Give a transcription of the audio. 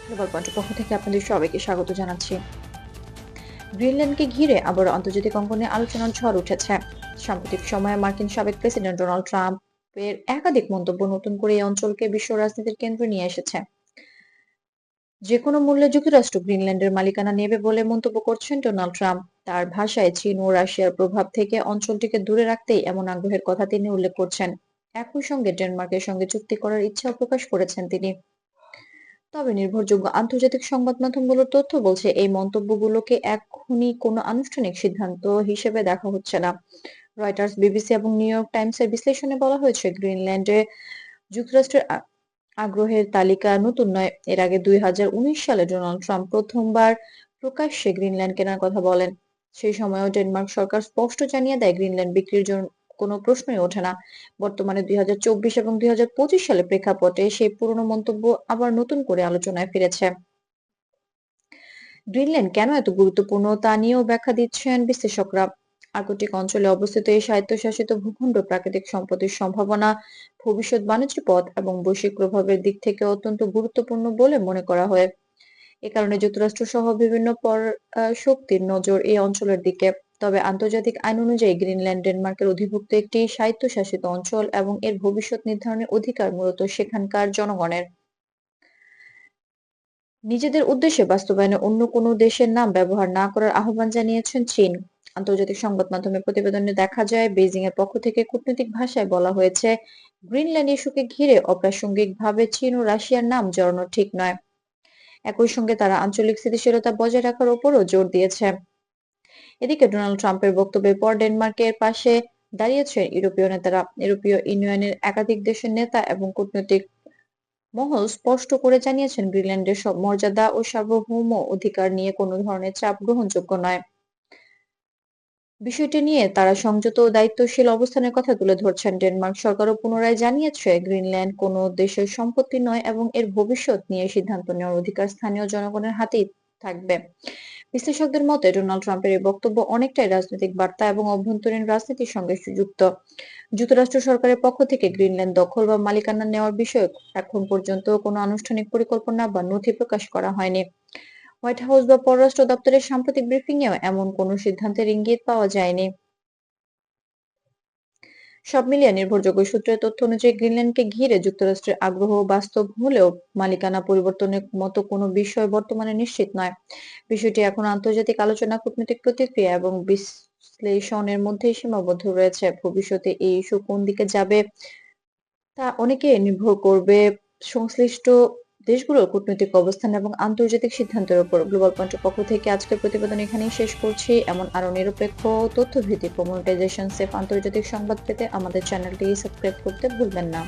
Global পয়েন্টের পক্ষ থেকে আপনাদের সবাইকে স্বাগত জানাচ্ছি। গ্রিনল্যান্ডকে ঘিরে আবার আন্তর্জাতিক অঙ্গনে আলোচনার ঝড় উঠেছে। সাম্প্রতিক সময়ে মার্কিন সাবেক প্রেসিডেন্ট ডোনাল্ড ট্রাম্পের একাধিক মন্তব্য নতুন করে এই অঞ্চলকে বিশ্ব রাজনীতির কেন্দ্রে নিয়ে এসেছে। যে কোনো মূল্যে যুক্তরাষ্ট্র গ্রিনল্যান্ডের মালিকানা নেবে বলে মন্তব্য করছেন ডোনাল্ড ট্রাম্প। তার ভাষায় চীন ও রাশিয়ার প্রভাব থেকে অঞ্চলটিকে দূরে রাখতেই এমন আগ্রহের কথা তিনি উল্লেখ করছেন। একই সঙ্গে ডেনমার্কের সঙ্গে চুক্তি করার ইচ্ছাও প্রকাশ করেছেন তিনি। তবে নির্ভরযোগ্য আন্তর্জাতিক সংবাদ মাধ্যমগুলোর তথ্য বলছে এই মন্তব্যগুলোকে এখনই কোনো আনুষ্ঠানিক সিদ্ধান্ত হিসেবে দেখা হচ্ছে না। রয়টার্স, বিবিসি এবং নিউ ইয়র্ক টাইমসের বিশ্লেষণে বলা হয়েছে, গ্রিনল্যান্ডে যুক্তরাষ্ট্রের আগ্রহের তালিকা নতুন নয়। এর আগে 2019 সালে ডোনাল্ড ট্রাম্প প্রথমবার প্রকাশ্যে গ্রিনল্যান্ড কেনার কথা বলেন। সেই সময়ও ডেনমার্ক সরকার স্পষ্ট জানিয়ে দেয়, গ্রিনল্যান্ড বিক্রির জন্য কোনো প্রশ্নই ওঠে না। বর্তমানে 2024 এবং 2025 সালে প্রেক্ষাপটে সেই পুরনো মন্তব্য আবার নতুন করে আলোচনায় ফিরেছে। গ্রিনল্যান্ড কেন এত গুরুত্বপূর্ণ তা নিয়েও ব্যাখ্যা দিচ্ছেন বিশ্লেষকরা। আর্কটিক অঞ্চলে অবস্থিত এই স্বায়ত্তশাসিত ভূখণ্ড প্রাকৃতিক সম্পদের সম্ভাবনা, ভবিষ্যৎ বাণিজ্য পথ এবং বৈশ্বিক প্রভাবের দিক থেকে অত্যন্ত গুরুত্বপূর্ণ বলে মনে করা হয়। এ কারণে যুক্তরাষ্ট্র সহ বিভিন্ন শক্তির নজর এই অঞ্চলের দিকে। তবে আন্তর্জাতিক আইন অনুযায়ী গ্রিনল্যান্ড ডেনমার্কের অধিভুক্ত একটি স্বায়ত্তশাসিত অঞ্চল এবং এর ভবিষ্যৎ নির্ধারণের অধিকার মূলত সেখানকার জনগণের। নিজেদের উদ্দেশ্যে বাস্তবায়নে অন্য কোনো দেশের নাম ব্যবহার না করার আহ্বান জানিয়েছেন চীন। আন্তর্জাতিক সংবাদ মাধ্যমের প্রতিবেদনে দেখা যায়, বেইজিং এর পক্ষ থেকে কূটনৈতিক ভাষায় বলা হয়েছে, গ্রিনল্যান্ড ইস্যুকে ঘিরে অপ্রাসঙ্গিকভাবে চীন ও রাশিয়ার নাম জড়ানো ঠিক নয়। একই সঙ্গে তারা আঞ্চলিক স্থিতিশীলতা বজায় রাখার উপরও জোর দিয়েছে। এদিকে ডোনাল্ড ট্রাম্পের বক্তব্যের পর ডেনমার্কের পাশে দাঁড়িয়েছেন ইউরোপীয় নেতারা। ইউরোপীয় ইউনিয়নের একাধিক দেশের নেতা এবং কূটনৈতিক মহল স্পষ্ট করে জানিয়েছেন, গ্রিনল্যান্ডের সব মর্যাদা ও সার্বভৌম অধিকার নিয়ে কোনো ধরনের চাপ গ্রহণযোগ্য নয়। বিষয়টি নিয়ে তারা সংযত ও দায়িত্বশীল অবস্থানের কথা তুলে ধরছেন। ডেনমার্ক সরকারও পুনরায় জানিয়েছে, গ্রিনল্যান্ড কোনো দেশের সম্পত্তি নয় এবং এর ভবিষ্যৎ নিয়ে সিদ্ধান্ত নেওয়ার অধিকার স্থানীয় জনগণের হাতেই থাকবে। বিশ্লেষকদের মতে, ডোনাল্ড ট্রাম্পের এই বক্তব্য অনেকটাই রাজনৈতিক বার্তা এবং অভ্যন্তরীণ রাজনীতির সঙ্গে যুক্ত। যুক্তরাষ্ট্র সরকারের পক্ষ থেকে গ্রিনল্যান্ড দখল বা মালিকানা নেওয়ার বিষয়ে এখন পর্যন্ত কোনো আনুষ্ঠানিক পরিকল্পনা বা নথি প্রকাশ করা হয়নি। হোয়াইট হাউস বা পররাষ্ট্র দপ্তরের সাম্প্রতিক ব্রিফিংয়েও এমন কোনো সিদ্ধান্তের ইঙ্গিত পাওয়া যায়নি। সব মিলিয়ে নির্ভরযোগ্য সূত্রের তথ্য অনুযায়ী গ্রিনল্যান্ডকে ঘিরে যুক্তরাষ্ট্রের আগ্রহ বাস্তব হলেও মালিকানা পরিবর্তনের মতো কোনো বিষয় বর্তমানে নিশ্চিত নয়। বিষয়টি এখন আন্তর্জাতিক আলোচনা, কূটনৈতিক প্রতিক্রিয়া এবং বিশ্লেষণের মধ্যেই সীমাবদ্ধ রয়েছে। ভবিষ্যতে এই ইস্যু কোন দিকে যাবে তা অনেকে নির্ভর করবে সংশ্লিষ্ট দেশগুলোর কূটনৈতিক অবস্থান এবং আন্তর্জাতিক সিদ্ধান্তের উপর। গ্লোবাল পয়েন্টের পক্ষ থেকে আজকের প্রতিবেদন এখানেই শেষ করছি। এমন আরো নিরপেক্ষ তথ্যভিত্তিক কমিউনিকেশন সেফ আন্তর্জাতিক সংবাদ পেতে আমাদের চ্যানেলটি সাবস্ক্রাইব করতে ভুলবেন না।